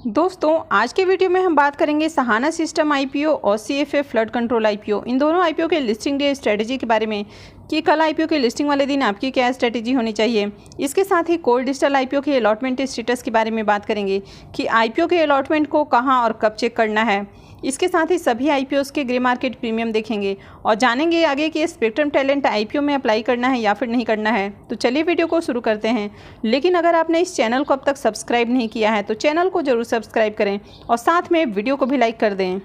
दोस्तों आज के वीडियो में हम बात करेंगे सहाना सिस्टम आईपीओ और सीएफए फ्लड कंट्रोल आईपीओ इन दोनों आईपीओ के लिस्टिंग डे स्ट्रेटजी के बारे में कि कल आईपीओ के लिस्टिंग वाले दिन आपकी क्या स्ट्रेटजी होनी चाहिए। इसके साथ ही कोल डिजिटल आईपीओ के अलॉटमेंट स्टेटस के बारे में बात करेंगे कि आईपीओ के अलॉटमेंट को कहां और कब चेक करना है। इसके साथ ही सभी आईपीओस के ग्रे मार्केट प्रीमियम देखेंगे और जानेंगे आगे कि स्पेक्ट्रम टैलेंट आईपीओ में अप्लाई करना है या फिर नहीं करना है। तो चलिए वीडियो को शुरू करते हैं। लेकिन अगर आपने इस चैनल को अब तक सब्सक्राइब नहीं किया है तो चैनल को जरूर सब्सक्राइब करें और साथ में वीडियो को भी लाइक कर दें।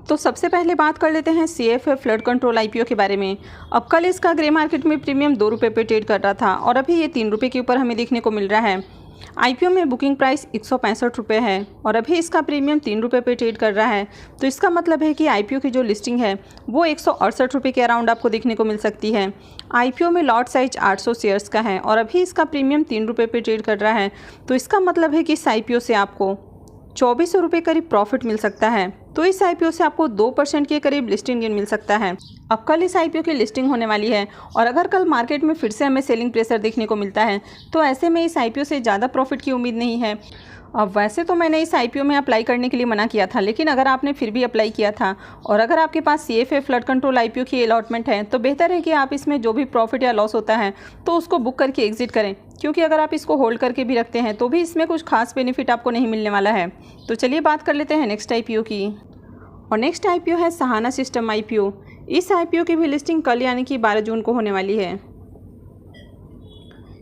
तो सबसे पहले बात कर लेते हैं सीएफए फ्लड कंट्रोल आईपीओ के बारे में। अब कल इसका ग्रे मार्केट में प्रीमियम 2 रुपये पे ट्रेड कर रहा था और अभी ये 3 रुपये के ऊपर हमें देखने को मिल रहा है। आईपीओ में बुकिंग प्राइस 165 रुपये है और अभी इसका प्रीमियम 3 रुपये पे ट्रेड कर रहा है। तो इसका मतलब है कि आईपीओ की जो लिस्टिंग है वो 168 रुपये के अराउंड आपको देखने को मिल सकती है। आईपीओ में लॉट साइज 800 शेयर्स का है और अभी इसका प्रीमियम 3 रुपये पे ट्रेड कर रहा है। तो इसका मतलब है कि इस आईपीओ से आपको 2400 रुपये करीब प्रॉफिट मिल सकता है। तो इस आईपीओ से आपको 2% के करीब लिस्टिंग गेन मिल सकता है। अब कल इस आईपीओ की लिस्टिंग होने वाली है और अगर कल मार्केट में फिर से हमें सेलिंग प्रेशर देखने को मिलता है तो ऐसे में इस आईपीओ से ज़्यादा प्रॉफिट की उम्मीद नहीं है। अब वैसे तो मैंने इस आईपीओ में अप्लाई करने के लिए मना किया था, लेकिन अगर आपने फिर भी अप्लाई किया था और अगर आपके पास सीएफए फ्लड कंट्रोल आईपीओ की अलॉटमेंट है तो बेहतर है कि आप इसमें जो भी प्रॉफिट या लॉस होता है तो उसको बुक करके एग्जिट करें, क्योंकि अगर आप इसको होल्ड करके भी रखते हैं तो भी इसमें कुछ खास बेनिफिट आपको नहीं मिलने वाला है। तो चलिए बात कर लेते हैं नेक्स्ट आईपीओ की। और नेक्स्ट आईपीओ है सहाना सिस्टम आईपीओ। इस आईपीओ की भी लिस्टिंग कल यानी कि 12 जून को होने वाली है।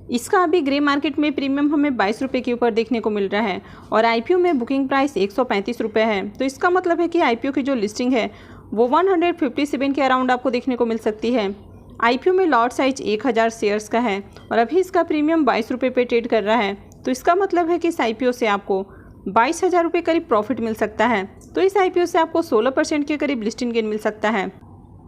इसका अभी ग्रे मार्केट में प्रीमियम हमें 22 रुपये के ऊपर देखने को मिल रहा है और आईपीओ में बुकिंग प्राइस 135 रुपये है। तो इसका मतलब है कि आईपीओ की जो लिस्टिंग है वो 157 के अराउंड आपको देखने को मिल सकती है। आईपीओ में लॉट साइज 1000 शेयर्स का है और अभी इसका प्रीमियम 22 रुपये पे ट्रेड कर रहा है। तो इसका मतलब है कि इस आईपीओ से आपको 22,000 रुपये करीब प्रॉफिट मिल सकता है। तो इस आईपीओ से आपको 16% के करीब लिस्टिंग गेन मिल सकता है।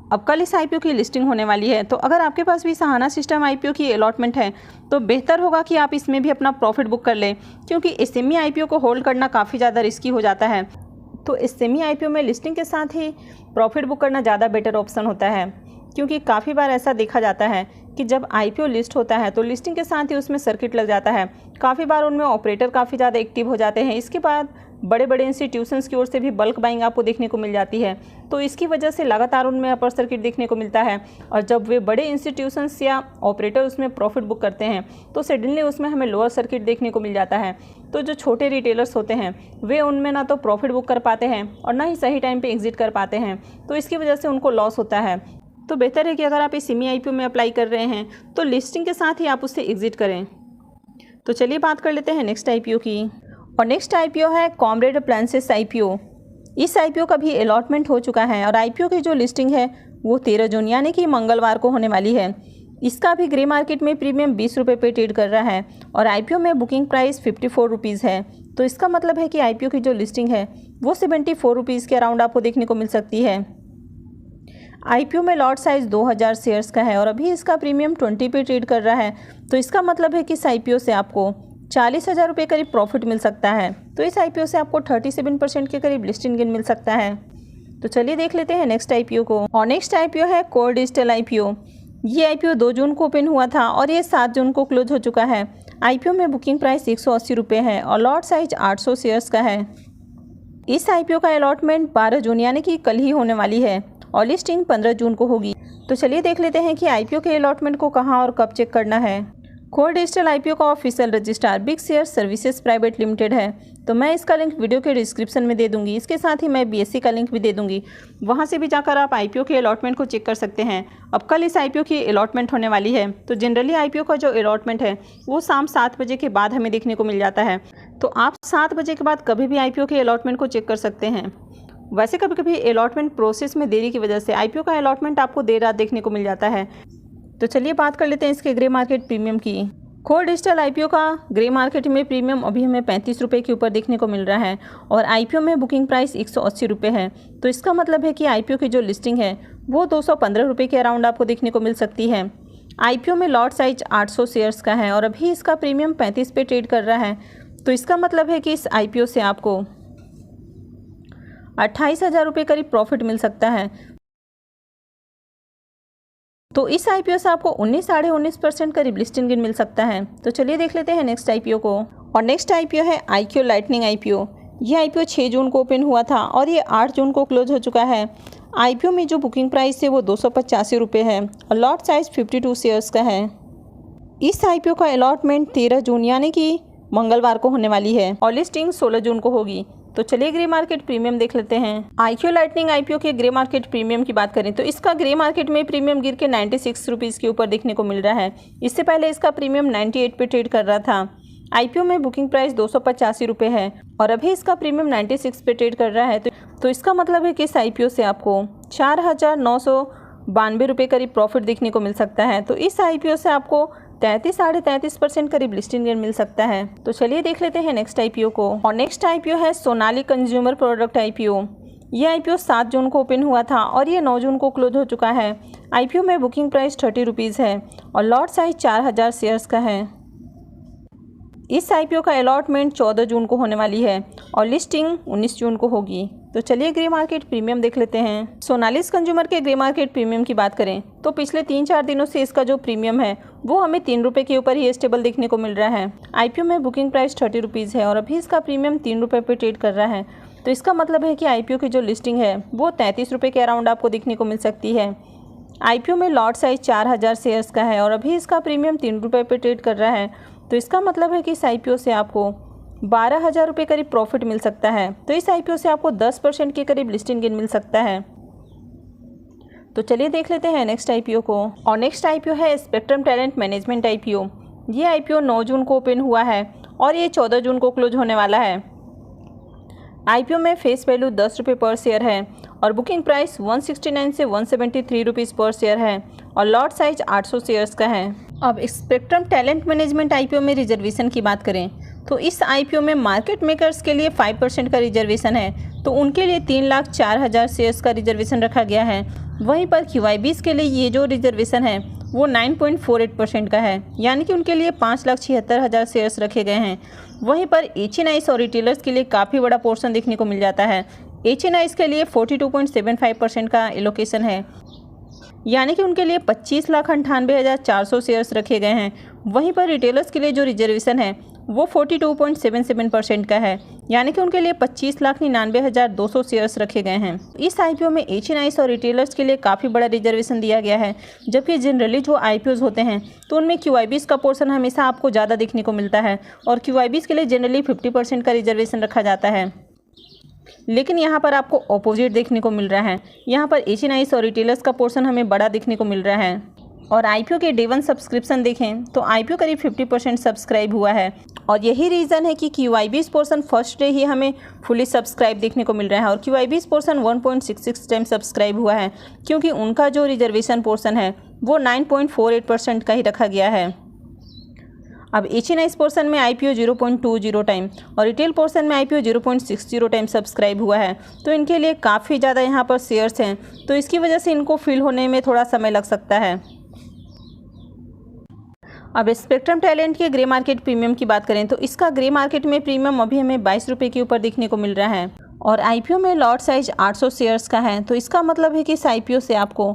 अब कल इस आईपीओ की लिस्टिंग होने वाली है, तो अगर आपके पास भी सहाना सिस्टम आईपीओ की अलॉटमेंट है तो बेहतर होगा कि आप इसमें भी अपना प्रॉफिट बुक कर लें, क्योंकि एसएमई आईपीओ को होल्ड करना काफ़ी ज़्यादा रिस्की हो जाता है। तो एसएमई आईपीओ में लिस्टिंग के साथ ही प्रॉफिट बुक करना ज़्यादा बेटर ऑप्शन होता है, क्योंकि काफ़ी बार ऐसा देखा जाता है कि जब आईपीओ लिस्ट होता है तो लिस्टिंग के साथ ही उसमें सर्किट लग जाता है। काफ़ी बार उनमें ऑपरेटर काफ़ी ज़्यादा एक्टिव हो जाते हैं। इसके बाद बड़े बड़े इंस्टीट्यूशंस की ओर से भी बल्क बाइंग आपको देखने को मिल जाती है, तो इसकी वजह से लगातार उनमें अपर सर्किट देखने को मिलता है। और जब वे बड़े इंस्टीट्यूशंस या ऑपरेटर उसमें प्रॉफिट बुक करते हैं तो सडनली उसमें हमें लोअर सर्किट देखने को मिल जाता है। तो जो छोटे रिटेलर्स होते हैं वे उनमें ना तो प्रॉफिट बुक कर पाते हैं और ना ही सही टाइम पर एग्जिट कर पाते हैं, तो इसकी वजह से उनको लॉस होता है। तो बेहतर है कि अगर आप इस एसएमई आईपीओ में अप्लाई कर रहे हैं तो लिस्टिंग के साथ ही आप उससे एग्जिट करें। तो चलिए बात कर लेते हैं नेक्स्ट आईपीओ की। और नेक्स्ट आईपीओ है कॉमरेड अप्लायंसेस आईपीओ। इस आईपीओ का भी अलॉटमेंट हो चुका है और आईपीओ की जो लिस्टिंग है वो 13 जून यानी कि मंगलवार को होने वाली है। इसका भी ग्रे मार्केट में प्रीमियम 20 रुपये पे ट्रेड कर रहा है और आईपीओ में बुकिंग प्राइस 54 रुपीज़ है। तो इसका मतलब है कि आईपीओ की जो लिस्टिंग है वो 74 रुपीज़ के अराउंड आपको देखने को मिल सकती है। आईपीओ में लॉट साइज 2000 शेयर्स का है और अभी इसका प्रीमियम 20 पे ट्रेड कर रहा है। तो इसका मतलब है कि इस आईपीओ से आपको 40,000 रुपये करीब प्रॉफिट मिल सकता है। तो इस आईपीओ से आपको 37% के करीब लिस्टिंग गेन मिल सकता है। तो चलिए देख लेते हैं नेक्स्ट आईपीओ को। और नेक्स्ट आईपीओ है कोल डिजिटल आईपीओ। ये आईपीओ 2 जून को ओपन हुआ था और ये 7 जून को क्लोज हो चुका है। आईपीओ में बुकिंग प्राइस 180 रुपये है और लॉट साइज 800 शेयर्स का है। इस आईपीओ का अलॉटमेंट 12 जून यानी कि कल ही होने वाली है और लिस्टिंग 15 जून को होगी। तो चलिए देख लेते हैं कि आईपीओ के अलॉटमेंट को कहां और कब चेक करना है। कोल डिजिटल आईपीओ का official registrar big share services private limited है, तो मैं इसका लिंक वीडियो के डिस्क्रिप्शन में दे दूंगी। इसके साथ ही मैं बीएससी का लिंक भी दे दूंगी, वहां से भी जाकर आप आईपीओ के अलॉटमेंट को चेक कर सकते हैं। अब कल इस आईपीओ की अलॉटमेंट होने वाली है, तो जनरली आईपीओ का जो अलॉटमेंट है वो शाम 7 बजे के बाद हमें देखने को मिल जाता है। तो आप 7 बजे के बाद कभी भी आईपीओ के अलॉटमेंट को चेक कर सकते हैं। वैसे कभी कभी अलॉटमेंट प्रोसेस में देरी की वजह से आईपीओ का अलॉटमेंट आपको देर रात देखने को मिल जाता है। तो चलिए बात कर लेते हैं इसके ग्रे मार्केट प्रीमियम की। कोल डिजिटल आईपीओ का ग्रे मार्केट में प्रीमियम अभी हमें 35 रुपये के ऊपर देखने को मिल रहा है और आईपीओ में बुकिंग प्राइस 180 रुपये है। तो इसका मतलब है कि आईपीओ की जो लिस्टिंग है वो 215 रुपये के अराउंड आपको देखने को मिल सकती है। आईपीओ में लॉट साइज 800 शेयर्स का है और अभी इसका प्रीमियम 35 पे ट्रेड कर रहा है। तो इसका मतलब है कि इस आईपीओ से आपको 28,000 रुपये करीब प्रॉफिट मिल सकता है। तो इस आईपीओ से आपको 19 साढ़े 19% करीब लिस्टिंग गेन मिल सकता है। तो चलिए देख लेते हैं नेक्स्ट आईपीओ को। और नेक्स्ट आईपीओ है आईक्यू लाइटनिंग आईपीओ। ये आईपीओ 6 जून को ओपन हुआ था और ये 8 जून को क्लोज हो चुका है। आईपीओ में जो बुकिंग प्राइस है वो 285 रुपये है और लॉट साइज 52 शेयर्स का है। इस आईपीओ का अलॉटमेंट 13 जून यानी कि मंगलवार को होने वाली है और लिस्टिंग 16 जून को होगी। तो चलिए ग्रे मार्केट प्रीमियम देख लेते हैं। आईक्यू लाइटनिंग आईपीओ के ग्रे मार्केट प्रीमियम की बात करें तो इसका ग्रे मार्केट में प्रीमियम गिर के 96 रुपीज़ के ऊपर देखने को मिल रहा है। इससे पहले इसका प्रीमियम 98 पे ट्रेड कर रहा था। आईपीओ में बुकिंग प्राइस 285 रुपये है और अभी इसका प्रीमियम 96 पे ट्रेड कर रहा है। तो इसका मतलब है कि इस आईपीओ से आपको 4,992 रुपये करीब प्रॉफिट देखने को मिल सकता है। तो इस आईपीओ से आपको 33-33% करीब लिस्टिंग गेन मिल सकता है। तो चलिए देख लेते हैं नेक्स्ट आईपीओ को। और नेक्स्ट आईपीओ है सोनाली कंज्यूमर प्रोडक्ट आईपीओ। ये आईपीओ 7 जून को ओपन हुआ था और ये 9 जून को क्लोज हो चुका है। आईपीओ में बुकिंग प्राइस 30 रुपीज़ है और लॉट साइज 4000 शेयर्स का है। इस आईपीओ का अलॉटमेंट 14 जून को होने वाली है और लिस्टिंग 19 जून को होगी। तो चलिए ग्रे मार्केट प्रीमियम देख लेते हैं। सोनालिस कंज्यूमर के ग्रे मार्केट प्रीमियम की बात करें तो पिछले 3-4 दिनों से इसका जो प्रीमियम है वो हमें 3 रुपये के ऊपर ही स्टेबल देखने को मिल रहा है। आईपीओ में बुकिंग प्राइस 30 रुपीज़ है और अभी इसका प्रीमियम 3 रुपये पे ट्रेड कर रहा है। तो इसका मतलब है कि आईपीओ की जो लिस्टिंग है वो 33 रुपये के अराउंड आपको देखने को मिल सकती है। आईपीओ में लॉट साइज 4000 शेयर्स का है और अभी इसका प्रीमियम 3 रुपये पे ट्रेड कर रहा है। तो इसका मतलब है कि इस आईपीओ से आपको 12,000 रुपये करीब प्रॉफिट मिल सकता है। तो इस आईपीओ से आपको 10% के करीब लिस्टिंग गेन मिल सकता है। तो चलिए देख लेते हैं नेक्स्ट आईपीओ को। और नेक्स्ट आईपीओ है स्पेक्ट्रम टैलेंट मैनेजमेंट आईपीओ। ये आईपीओ 9 जून को ओपन हुआ है और ये 14 जून को क्लोज होने वाला है। आईपीओ में फेस वैल्यू 10 रुपये पर शेयर है और बुकिंग प्राइस 169 से 173 रुपीज़ पर शेयर है और लॉट साइज 800 शेयर्स का है। अब स्पेक्ट्रम टैलेंट मैनेजमेंट आईपीओ में रिजर्वेशन की बात करें तो इस आईपीओ में मार्केट मेकर्स के लिए 5% का रिजर्वेशन है। तो उनके लिए 3,04,000 शेयर्स का रिजर्वेशन रखा गया है। वहीं पर QIBs के लिए ये जो रिजर्वेशन है वो 9.48% का है, यानी कि उनके लिए 5,76,000 शेयर्स रखे गए हैं। वहीं पर HNIs और रिटेलर्स के लिए काफ़ी बड़ा पोर्शन देखने को मिल जाता है। HNIs के लिए 42.75% का एलोकेशन है, यानी कि उनके लिए 25,98,400 शेयर्स रखे गए हैं। वहीं पर रिटेलर्स के लिए जो रिजर्वेशन है वो 42.77% का है, यानी कि उनके लिए 25,99,200 शेयर्स रखे गए हैं। इस आईपीओ में HNIs और रिटेलर्स के लिए काफ़ी बड़ा रिजर्वेशन दिया गया है, जबकि जनरली जो आईपीओज होते हैं तो उनमें QIBs का पोर्शन हमेशा आपको ज़्यादा देखने को मिलता है और QIBs के लिए जनरली 50% का रिजर्वेशन रखा जाता है। लेकिन यहाँ पर आपको ऑपोजिट देखने को मिल रहा है। यहाँ पर HNIs और रिटेलर्स का पोर्शन हमें बड़ा देखने को मिल रहा है। और आईपीओ के डे 1 सब्सक्रिप्शन देखें तो आईपीओ करीब 50% सब्सक्राइब हुआ है और यही रीज़न है कि QIBs पोर्शन फर्स्ट डे ही हमें फुली सब्सक्राइब देखने को मिल रहा है और QIBs पोर्शन 1.66 टाइम सब्सक्राइब हुआ है, क्योंकि उनका जो रिजर्वेशन पोर्शन है वो 9.48% का ही रखा गया है। अब HNIs पोर्शन में आईपीओ 0.20 टाइम और रिटेल पोर्शन में आईपीओ 0.60 टाइम सब्सक्राइब हुआ है। तो इनके लिए काफ़ी ज़्यादा यहाँ पर शेयर्स हैं, तो इसकी वजह से इनको फिल होने में थोड़ा समय लग सकता है। अब स्पेक्ट्रम टैलेंट के ग्रे मार्केट प्रीमियम की बात करें तो इसका ग्रे मार्केट में प्रीमियम अभी हमें 22 रुपये के ऊपर देखने को मिल रहा है और आईपीओ में लॉट साइज 800 शेयर्स का है। तो इसका मतलब है कि इस आईपीओ से आपको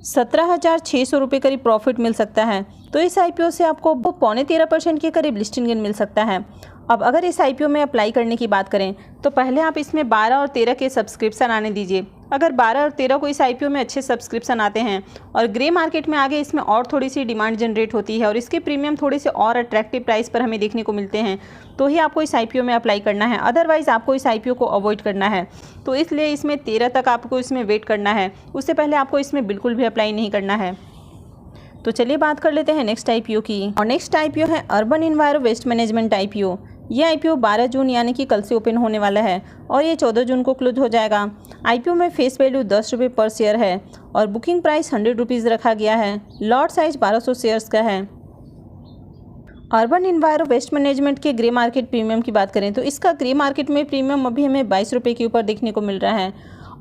17,600 रुपये करीब प्रॉफिट मिल सकता है। तो इस आईपीओ से आपको 13.25% के करीब लिस्टिंग गेन मिल सकता है। अब अगर इस आईपीओ में अप्लाई करने की बात करें तो पहले आप इसमें 12 और 13 के सब्सक्रिप्शन आने दीजिए। अगर 12 और 13 को इस आईपीओ में अच्छे सब्सक्रिप्शन आते हैं और ग्रे मार्केट में आगे इसमें और थोड़ी सी डिमांड जनरेट होती है और इसके प्रीमियम थोड़े से और अट्रैक्टिव प्राइस पर हमें देखने को मिलते हैं, तो ही आपको इस आईपीओ में अप्लाई करना है। अदरवाइज़ आपको इस आईपीओ को अवॉइड करना है। तो इसलिए इसमें 13 तक आपको इसमें वेट करना है, उससे पहले आपको इसमें बिल्कुल भी अप्लाई नहीं करना है। तो चलिए बात कर लेते हैं नेक्स्ट आईपीओ की। और नेक्स्ट आईपीओ है अर्बन इन्वायरो वेस्ट मैनेजमेंट आईपीओ। ये आईपीओ 12 जून यानी कि कल से ओपन होने वाला है और ये 14 जून को क्लोज हो जाएगा। आईपीओ में फेस वैल्यू 10 रुपये पर शेयर है और बुकिंग प्राइस 100 रुपीज़ रखा गया है। लॉट साइज 1200 शेयर्स का है। अर्बन इन्वायरो वेस्ट मैनेजमेंट के ग्रे मार्केट प्रीमियम की बात करें तो इसका ग्रे मार्केट में प्रीमियम अभी हमें 22 रुपये के ऊपर देखने को मिल रहा है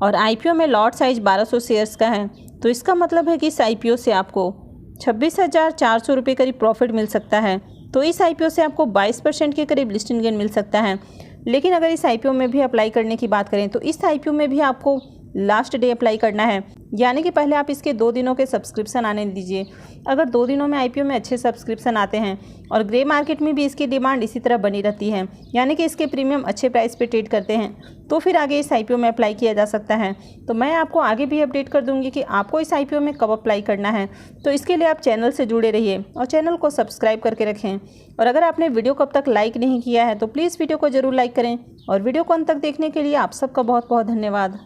और आईपीओ में लॉट साइज 1200 शेयर्स का है। तो इसका मतलब है कि इस आईपीओ से आपको 26,400 रुपये करीब प्रॉफिट मिल सकता है। तो इस आईपीओ से आपको 22% के करीब लिस्टिंग गेन मिल सकता है। लेकिन अगर इस आईपीओ में भी अप्लाई करने की बात करें तो इस आईपीओ में भी आपको लास्ट डे अप्लाई करना है, यानी कि पहले आप इसके 2 दिनों के सब्सक्रिप्शन आने दीजिए। अगर 2 दिनों में आईपीओ में अच्छे सब्सक्रिप्शन आते हैं और ग्रे मार्केट में भी इसकी डिमांड इसी तरह बनी रहती है, यानी कि इसके प्रीमियम अच्छे प्राइस पे ट्रेड करते हैं, तो फिर आगे इस आईपीओ में अप्लाई किया जा सकता है। तो मैं आपको आगे भी अपडेट कर दूंगी कि आपको इस आईपीओ में कब अप्लाई करना है। तो इसके लिए आप चैनल से जुड़े रहिए और चैनल को सब्सक्राइब करके रखें। और अगर आपने वीडियो को अब तक लाइक नहीं किया है तो प्लीज़ वीडियो को ज़रूर लाइक करें। और वीडियो को अंत तक देखने के लिए आप सबका बहुत बहुत धन्यवाद।